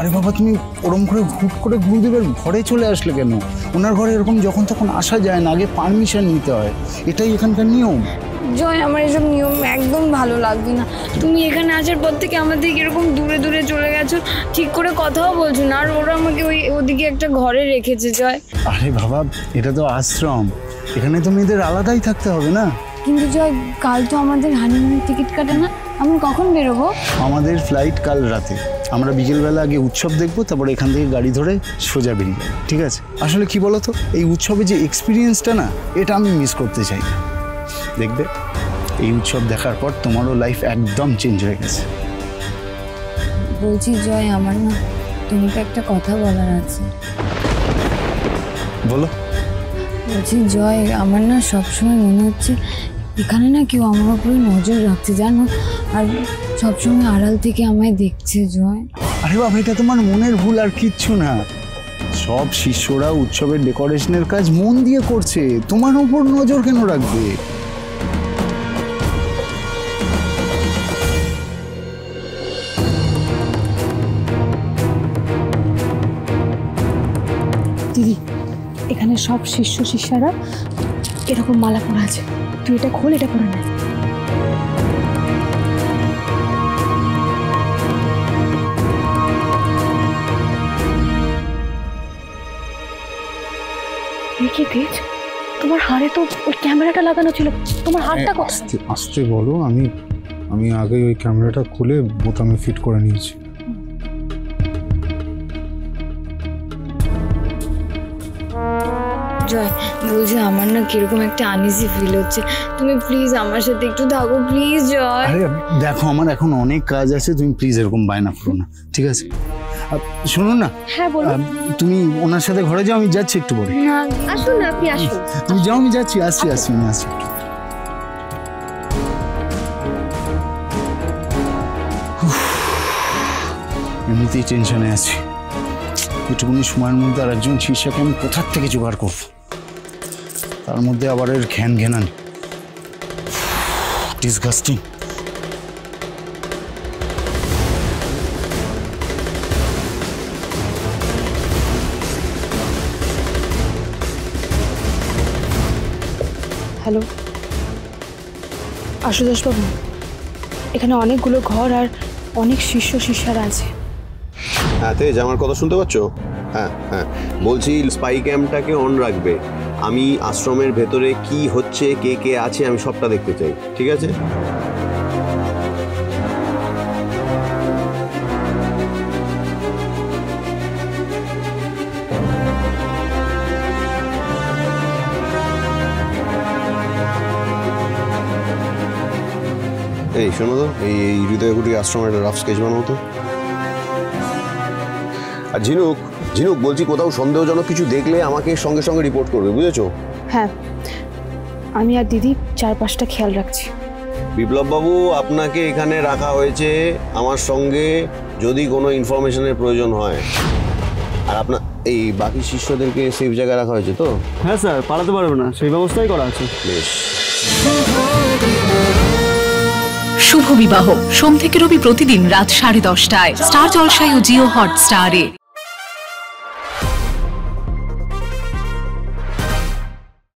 আরে বাবা, তুমি ওরম করে হুট করে গুরুদেবের ঘরে চলে আসলে কেন? ওনার ঘরে এরকম যখন তখন আসা যায় না, আগে পারমিশন নিতে হয়, এটাই এখানকার নিয়ম। জয়, আমার এসব নিয়ম একদম ভালো লাগবে না। তুমি এখানে আসার পর থেকে আমাদের এরকম দূরে দূরে চলে গেছো, ঠিক করে কথাও বলছো না, আর ওরা আমাকে ওদিকে একটা ঘরে রেখেছে। জয়, আরে বাবা, এটা তো আশ্রম, এখানে তো মেয়েদের আলাদাই থাকতে হবে না? কিন্তু জয়, কাল তো আমাদের হানিমুনের টিকিট কাটে না, আমরা কখন বেরোবো? আমাদের ফ্লাইট কাল রাতে, আমরা বিকেলবেলা আগে উৎসব দেখবো, তারপরে এখান থেকে গাড়ি ধরে সোজা বেরিয়ে যাবো, ঠিক আছে? আসলে কি বলতো, এই উৎসবে যে এক্সপিরিয়েন্সটা না, এটা আমি মিস করতে চাই না। দেখবে এই উৎসব দেখার পর তোমারও লাইফ একদম চেঞ্জ হয়ে গেছে। বলছি জয়, আমার না তোমাকে একটা কথা বলার আছে। বলো। বলছি জয়, আমার না সবসময় মনে হচ্ছে এখানে না কেউ আমার উপরে নজর রাখছে, জানো, আর সবসময় আড়াল থেকে আমায় দেখছে। জয়, আরে বাবা, এটা তোমার মনের ভুল, আর কিচ্ছু না। সব শিষ্যরা উৎসবের ডেকোরেশনের কাজ মন দিয়ে করছে, তোমার উপর নজর কেন রাখবে? দিদি, এখানে সব শিষ্য শিষ্যারা এরকম মালা পরা আছে, তুই এটা খোল, এটা পরে নে। কি তেজ, তোমার হাড়ে তো ওই ক্যামেরাটা লাগানো ছিল, তোমার হাতটা আস্তে আস্তে বলো। আমি আগে ওই ক্যামেরাটা খুলে বোতামে ফিট করে নিয়েছি। জয়, বলছি আমার না কিরকম একটা আনইজি ফিল হচ্ছে, তুমি প্লিজ আমার সাথে একটু থাকো, প্লিজ। জয়, আরে দেখো, আমার এখন অনেক কাজ আছে, তুমি প্লিজ এরকম বায়না করো না, ঠিক আছে? শোনো না। হ্যাঁ বলো। তুমি ওনার সাথে ঘরে যাও, আমি যাচ্ছি একটু পরে। না, আসুন না, আপনি আসুন। তুমি যাও, আমি যাচ্ছি, আসছি আমি আসছি। এমনিতেই টেনশনে আছি, এটুকুনি সময়ের মধ্যে আর একজন শিষ্যকে আমি কোথার থেকে জোগাড় করব, তার মধ্যে আবার এর ঘ্যানানি। ডিসগাস্টিং। হ্যালো আশুতোষবাবু, এখানে অনেকগুলো ঘর আর অনেক শিষ্য শিষ্যারা আছে। হ্যাঁ তেজ, আমার কথা শুনতে পাচ্ছ? হ্যাঁ হ্যাঁ, বলছি স্পাই ক্যামটাকে অন রাখবে। আমি আশ্রমের ভেতরে কি হচ্ছে, কে কে আছে, আমি সবটা দেখতে চাই, ঠিক আছে? এই শোনো তো, এই হৃদয়কুটি আশ্রমের একটা রাফ স্কেচ বানাও তো। আর ঝিনুক, বলছি কোথাও সন্দেহজনক কিছু দেখলে আমাকে সঙ্গে সঙ্গে রিপোর্ট করবে, বুঝেছো? হ্যাঁ, আমি আর দিদি চারপাশটা খেয়াল রাখছি। বিপ্লব বাবু, আপনাকে এখানে রাখা হয়েছে আমার সঙ্গে যদি কোনো ইনফরমেশনের প্রয়োজন হয়। আর আপনার এই বাকি শিষ্যদেরকে সেফ জায়গায় রাখা হয়েছে তো? হ্যাঁ স্যার, পালাতে পারবে না, সেই ব্যবস্থাই করা আছে। বেশ। শুভ বিবাহ সোম থেকে রবি প্রতিদিন রাত 10:30টায় স্টার জলসায় ও জিও হটস্টারে।